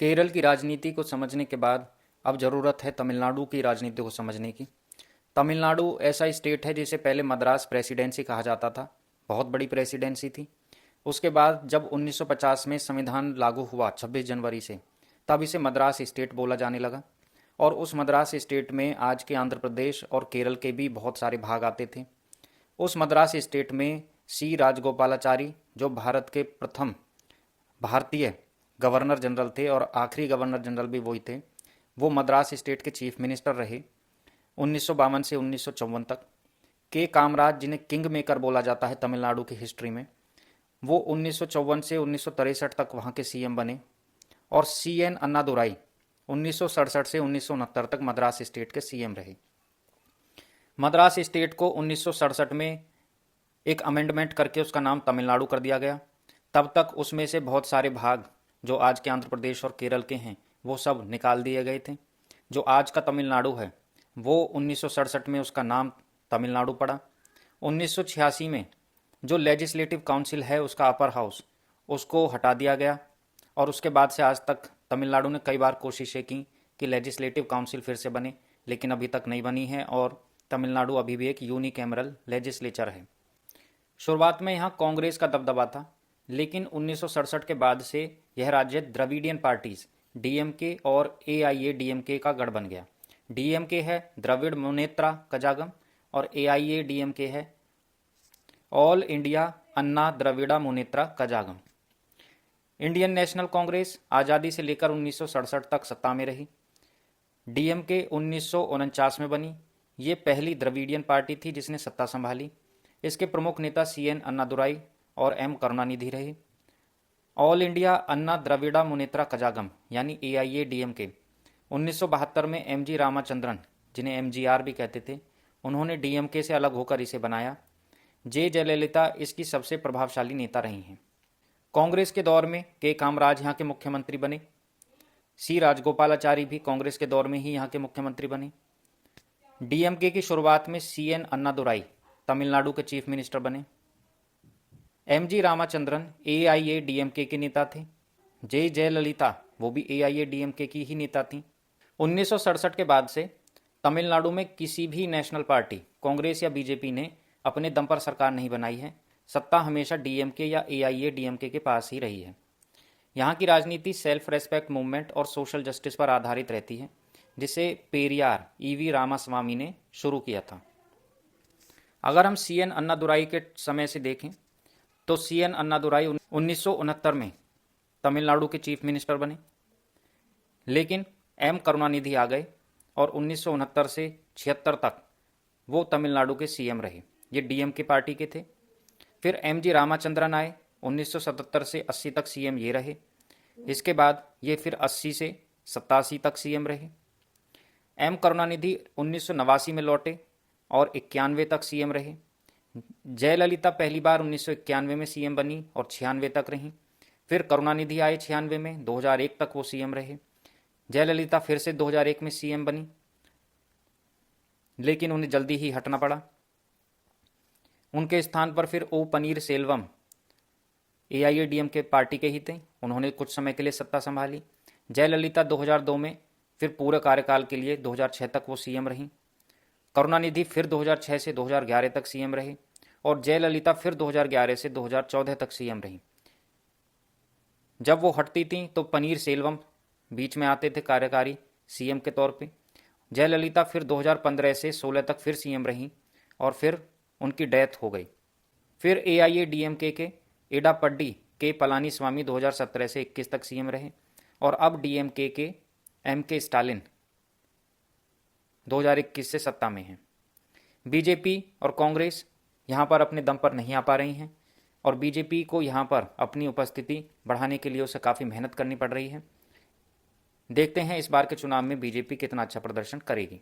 केरल की राजनीति को समझने के बाद अब ज़रूरत है तमिलनाडु की राजनीति को समझने की। तमिलनाडु ऐसा स्टेट है जिसे पहले मद्रास प्रेसिडेंसी कहा जाता था। बहुत बड़ी प्रेसिडेंसी थी। उसके बाद जब 1950 में संविधान लागू हुआ 26 जनवरी से, तब इसे मद्रास स्टेट बोला जाने लगा। और उस मद्रास स्टेट में आज के आंध्र प्रदेश और केरल के भी बहुत सारे भाग आते थे। उस मद्रास स्टेट में सी राजगोपालाचारी, जो भारत के प्रथम भारतीय गवर्नर जनरल थे और आखिरी गवर्नर जनरल भी वही थे, वो मद्रास स्टेट के चीफ मिनिस्टर रहे 1952 से 1954 तक। के कामराज, जिन्हें किंग मेकर बोला जाता है तमिलनाडु की हिस्ट्री में, वो 1954 से 1963 तक वहाँ के सीएम बने। और सी एन अन्नादुराई 1967 से 1969 तक मद्रास स्टेट के सीएम रहे। मद्रास स्टेट को 1967 में एक अमेंडमेंट करके उसका नाम तमिलनाडु कर दिया गया। तब तक उसमें से बहुत सारे भाग जो आज के आंध्र प्रदेश और केरल के हैं वो सब निकाल दिए गए थे। जो आज का तमिलनाडु है वो 1967 में उसका नाम तमिलनाडु पड़ा। 1986 में जो लेजिस्लेटिव काउंसिल है उसका अपर हाउस, उसको हटा दिया गया। और उसके बाद से आज तक तमिलनाडु ने कई बार कोशिशें की कि लेजिस्लेटिव काउंसिल फिर से बने, लेकिन अभी तक नहीं बनी है और तमिलनाडु अभी भी एक यूनिकैमरल लेजिस्लेचर है। शुरुआत में यहाँ कांग्रेस का दबदबा था, लेकिन 1967 के बाद से यह राज्य द्रविडियन पार्टीज डीएमके और एआईएडीएमके का गढ़ बन गया। डीएमके है द्रविड़ मुनेत्रा कजागम और एआईएडीएमके है ऑल इंडिया अन्ना द्रविड़ा मुनेत्रा कजागम। इंडियन नेशनल कांग्रेस आज़ादी से लेकर 1967 तक सत्ता में रही। डीएमके 1949 में बनी। ये पहली द्रविडियन पार्टी थी जिसने सत्ता संभाली। इसके प्रमुख नेता सी एन अन्नादुराई और एम करुणानिधि रहे। ऑल इंडिया अन्ना द्रविड़ा मुनेत्रा कजागम यानी एआईएडीएमके 1972 में एमजी रामाचंद्रन, जिन्हें एमजीआर भी कहते थे, उन्होंने डीएमके से अलग होकर इसे बनाया। जे जयललिता इसकी सबसे प्रभावशाली नेता रही हैं। कांग्रेस के दौर में के कामराज यहाँ के मुख्यमंत्री बने। सी राजगोपालाचारी भी कांग्रेस के दौर में ही यहाँ के मुख्यमंत्री बने। डीएमके की शुरुआत में सी एन अन्नादुराई तमिलनाडु के चीफ मिनिस्टर बने। एमजी रामाचंद्रन एआईएडीएमके के नेता थे। जे जयललिता वो भी एआईएडीएमके की ही नेता थीं। 1967 के बाद से तमिलनाडु में किसी भी नेशनल पार्टी, कांग्रेस या बीजेपी ने अपने दम पर सरकार नहीं बनाई है। सत्ता हमेशा डीएमके या एआईएडीएमके के पास ही रही है। यहाँ की राजनीति सेल्फ रेस्पेक्ट मूवमेंट और सोशल जस्टिस पर आधारित रहती है, जिसे पेरियार ईवी रामास्वामी ने शुरू किया था। अगर हम सी एन अन्नादुराई के समय से देखें तो सी एन अन्नादुराई 1969 में तमिलनाडु के चीफ मिनिस्टर बने, लेकिन एम करुणानिधि आ गए और 1969 से 76 तक वो तमिलनाडु के सीएम रहे। ये डीएमके पार्टी के थे। फिर एमजी रामाचंद्रन आए, 1977 से 80 तक सीएम ये रहे। इसके बाद ये फिर 80 से 87 तक सीएम रहे। एम करुणानिधि 1989 में लौटे और 91 तक सीएम रहे। जयललिता पहली बार 1991 में सीएम बनी और 96 तक रहीं। फिर करुणानिधि आए 96 में, 2001 तक वो सीएम रहे। जयललिता फिर से 2001 में सीएम बनी, लेकिन उन्हें जल्दी ही हटना पड़ा। उनके स्थान पर फिर ओ पनीर सेल्वम एआईएडीएमके पार्टी के ही थे। उन्होंने कुछ समय के लिए सत्ता संभाली। जयललिता 2002 में फिर पूरे कार्यकाल के लिए 2006 तक वो सीएम रहीं। करुणानिधि फिर 2006 से 2011 तक सीएम रहे और जयललिता फिर 2011 से 2014 तक सीएम रही। जब वो हटती थीं तो पनीर सेल्वम बीच में आते थे कार्यकारी सीएम के तौर पे। जयललिता फिर 2015 से 16 तक फिर सीएम रहीं और फिर उनकी डेथ हो गई। फिर एआईएडीएमके के एडापड्डी के पलानीस्वामी 2017 से 21 तक सीएम रहे और अब डीएमके के एम के स्टालिन 2021 से सत्ता में हैं। बीजेपी और कांग्रेस यहाँ पर अपने दम पर नहीं आ पा रही हैं और बीजेपी को यहाँ पर अपनी उपस्थिति बढ़ाने के लिए उसे काफ़ी मेहनत करनी पड़ रही है। देखते हैं इस बार के चुनाव में बीजेपी कितना अच्छा प्रदर्शन करेगी।